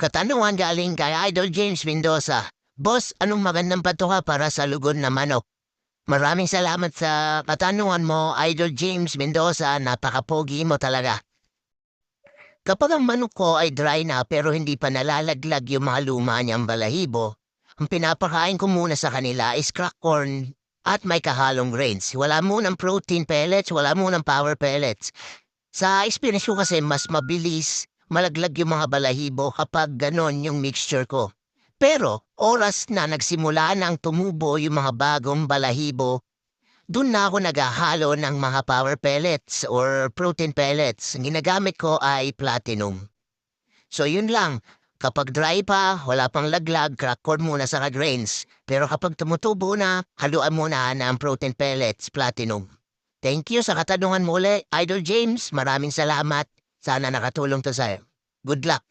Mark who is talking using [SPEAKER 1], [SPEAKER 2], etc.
[SPEAKER 1] Katanungan galing kay Idol James Mendoza. Boss, anong magandang patuka para sa lugon na manok? Maraming salamat sa katanungan mo, Idol James Mendoza. Napakapogi mo talaga. Kapag ang manok ko ay dry na pero hindi pa nalalaglag yung mga luma niyang balahibo, ang pinapakain ko muna sa kanila is crack corn at may kahalong grains. Wala munang protein pellets, wala munang power pellets. Sa experience ko kasi mas mabilis malaglag yung mga balahibo kapag ganon yung mixture ko. Pero oras na nagsimula nang tumubo yung mga bagong balahibo, dun na ako naghahalo ng mga power pellets or protein pellets. Ang ginagamit ko ay platinum. So yun lang, kapag dry pa, wala pang laglag, crack corn muna sa grains. Pero kapag tumutubo na, haluan muna ng protein pellets, platinum. Thank you sa katanungan mo ulit, Idol James. Maraming salamat. Sana nakatulong to sa'yo. Good luck.